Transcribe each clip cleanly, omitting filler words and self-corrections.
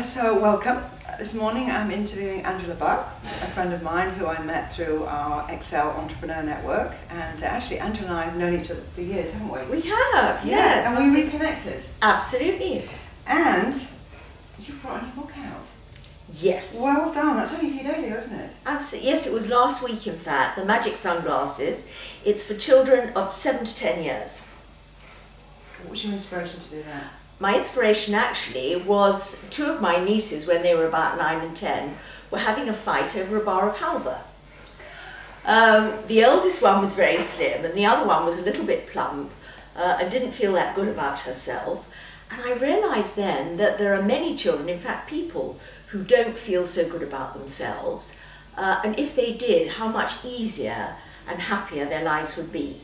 So welcome. This morning I'm interviewing Angela Buck, a friend of mine who I met through our Excel Entrepreneur Network. And actually Angela and I have known each other for years, haven't we? We have, yes. And we reconnected. Absolutely. And you brought a new book out. Yes. Well done. That's only a few days ago, isn't it? Absolutely. Yes, it was last week in fact, The Magic Sunglasses. It's for children of 7 to 10 years. What was your inspiration to do that? My inspiration actually was two of my nieces, when they were about 9 and 10, were having a fight over a bar of halva. The oldest one was very slim and the other one was a little bit plump and didn't feel that good about herself. And I realised then that there are many children, in fact people, who don't feel so good about themselves. And if they did, how much easier and happier their lives would be.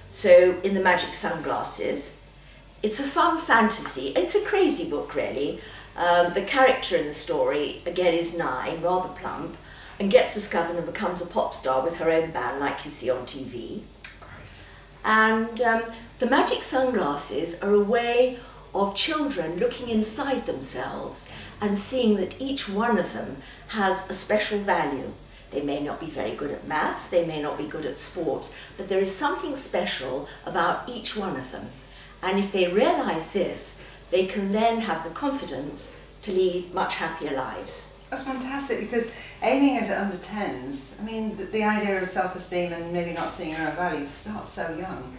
So in The Magic Sunglasses, it's a fun fantasy. It's a crazy book, really. The character in the story, again, is 9, rather plump, and gets discovered and becomes a pop star with her own band, like you see on TV. Great. And the magic sunglasses are a way of children looking inside themselves and seeing that each one of them has a special value. They may not be very good at maths, they may not be good at sports, but there is something special about each one of them. And if they realise this, they can then have the confidence to lead much happier lives. That's fantastic, because aiming it at under 10s, I mean, the idea of self-esteem and maybe not seeing your own value starts so young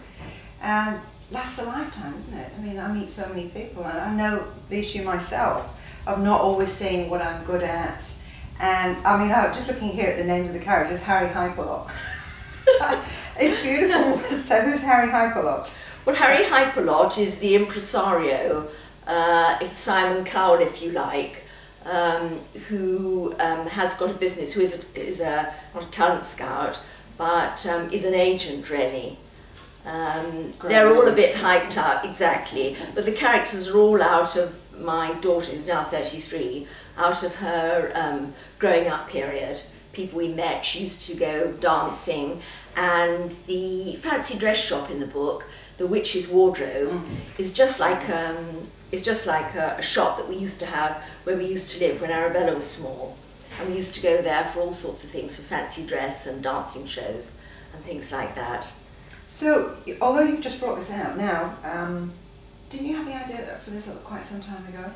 and lasts a lifetime, isn't it? I mean, I meet so many people and I know the issue myself of not always seeing what I'm good at. And I mean, just looking here at the names of the characters, Harry Hyperlot. It's beautiful. So who's Harry Hyperlot? Well, Harry Hyperlot is the impresario, if Simon Cowell, if you like, who has got a business, who is not a talent scout, but is an agent, really. They're all a bit hyped up, exactly, but the characters are all out of my daughter, who's now 33, out of her growing up period. People we met, she used to go dancing, and the fancy dress shop in the book, The Witch's Wardrobe, is just like a shop that we used to have where we used to live when Arabella was small, and we used to go there for all sorts of things, for fancy dress and dancing shows and things like that. So, although you've just brought this out now, didn't you have the idea for this quite some time ago?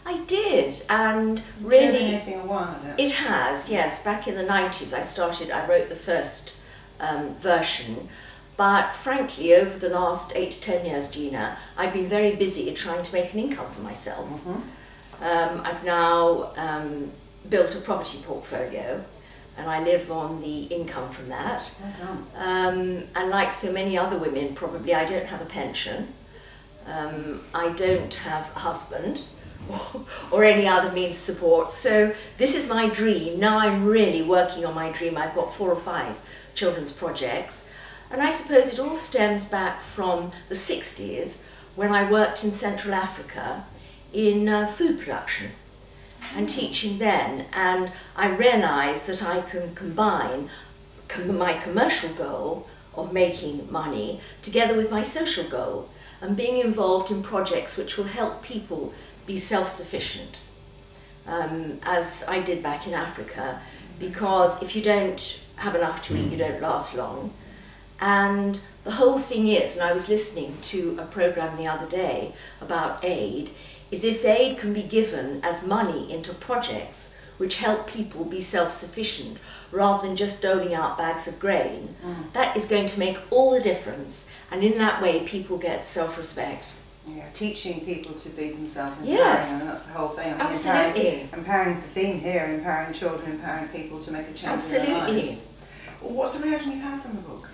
I did, and really It's been a while, has it? It has, yes. Back in the 90s I wrote the first version, but frankly over the last 8 to 10 years, Gina, I've been very busy trying to make an income for myself. I've now built a property portfolio and I live on the income from that. Well done. And like so many other women, probably, I don't have a pension. I don't have a husband or any other means of support. So this is my dream. Now I'm really working on my dream. I've got 4 or 5 children's projects. And I suppose it all stems back from the 60s when I worked in Central Africa in food production and teaching then. And I realised that I can combine my commercial goal of making money together with my social goal and being involved in projects which will help people be self-sufficient, as I did back in Africa, because if you don't have enough to eat, you don't last long. And the whole thing is, and I was listening to a program the other day about aid, is if aid can be given as money into projects which help people be self-sufficient rather than just doling out bags of grain, that is going to make all the difference, and in that way people get self-respect. Yeah, teaching people to be themselves, empowering Yes. them, that's the whole thing. I mean, Absolutely. Empowering is the theme here, empowering children, empowering people to make a change in their Absolutely. lives. What's the reaction you've had from the book?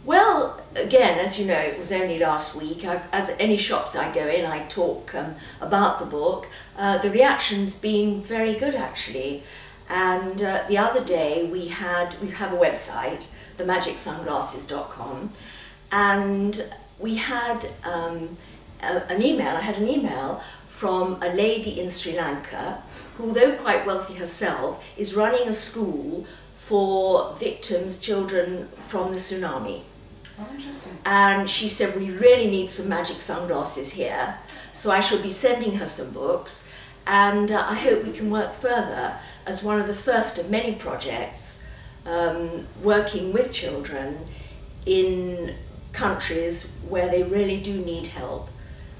Well, again, as you know, it was only last week. As at any shops I go in, I talk about the book. The reaction's been very good, actually. And the other day we have a website, themagicsunglasses.com, and we had an email. I had an email from a lady in Sri Lanka who, although quite wealthy herself, is running a school for victims, children from the tsunami. Oh, interesting. And she said, we really need some magic sunglasses here. So I shall be sending her some books, and I hope we can work further as one of the first of many projects working with children in countries where they really do need help.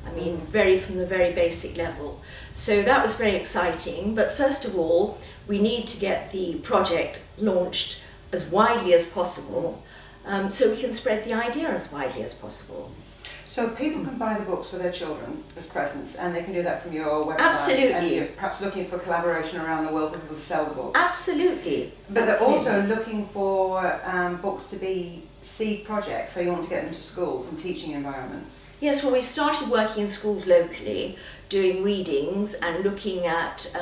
I mean, from the very basic level. So that was very exciting, but first of all, we need to get the project launched as widely as possible, so we can spread the idea as widely as possible. So people can buy the books for their children as presents, and they can do that from your website. Absolutely. And you're perhaps looking for collaboration around the world for people to sell the books. Absolutely. But they're Absolutely. also looking for books to be seed projects, so you want to get them into schools and teaching environments. Yes, well, we started working in schools locally, doing readings and looking at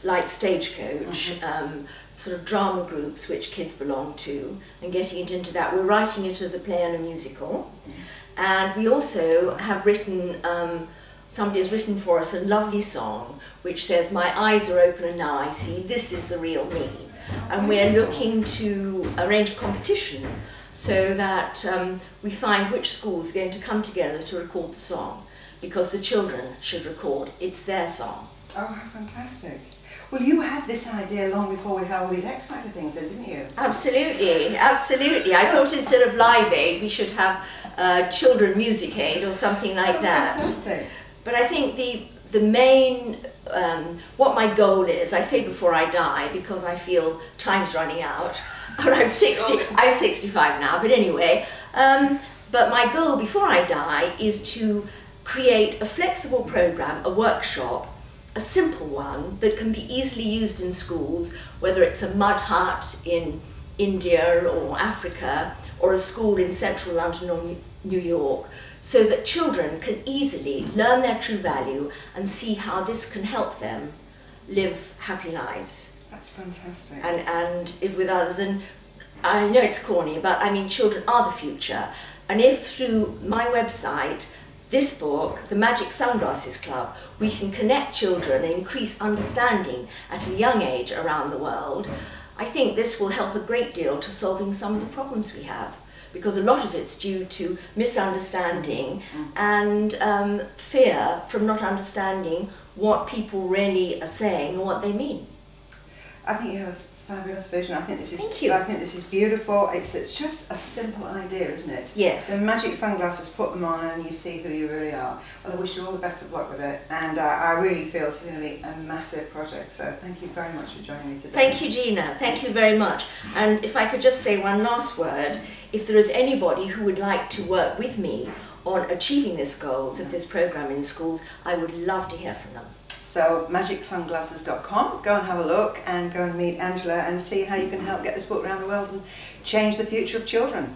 like Stagecoach, sort of drama groups which kids belong to, and getting it into that. We're writing it as a play and a musical, and we also have written, somebody has written for us a lovely song which says, "My eyes are open and now I see, this is the real me." And we're looking to arrange a competition so that we find which schools are going to come together to record the song, because the children should record, it's their song. Oh, how fantastic. Well, you had this idea long before we had all these X Factor things in, didn't you? Absolutely, absolutely. I thought instead of Live Aid, we should have Children Music Aid or something like that. That's fantastic. But I think the main, what my goal is, I say before I die because I feel time's running out. I'm 65 now, but anyway. But my goal before I die is to create a flexible program, a workshop, a simple one that can be easily used in schools, whether it's a mud hut in India or Africa, or a school in central London or New York, so that children can easily learn their true value and see how this can help them live happy lives. That's fantastic. And live with others. And I know it's corny, but I mean, children are the future. And if through my website, this book, The Magic Sunglasses Club, we can connect children and increase understanding at a young age around the world, I think this will help a great deal to solving some of the problems we have, because a lot of it's due to misunderstanding and fear from not understanding what people really are saying or what they mean. I think you have a fabulous vision. I think this is. Thank you. I think this is beautiful. It's just a simple idea, isn't it? Yes. The magic sunglasses, put them on, and you see who you really are. Well, I wish you all the best of luck with it, and I really feel this is going to be a massive project. So thank you very much for joining me today. Thank you, Gina. Thank you very much. And if I could just say one last word, if there is anybody who would like to work with me on achieving these goals of this program in schools, I would love to hear from them. So magicsunglasses.com, go and have a look and go and meet Angela and see how you can help get this book around the world and change the future of children.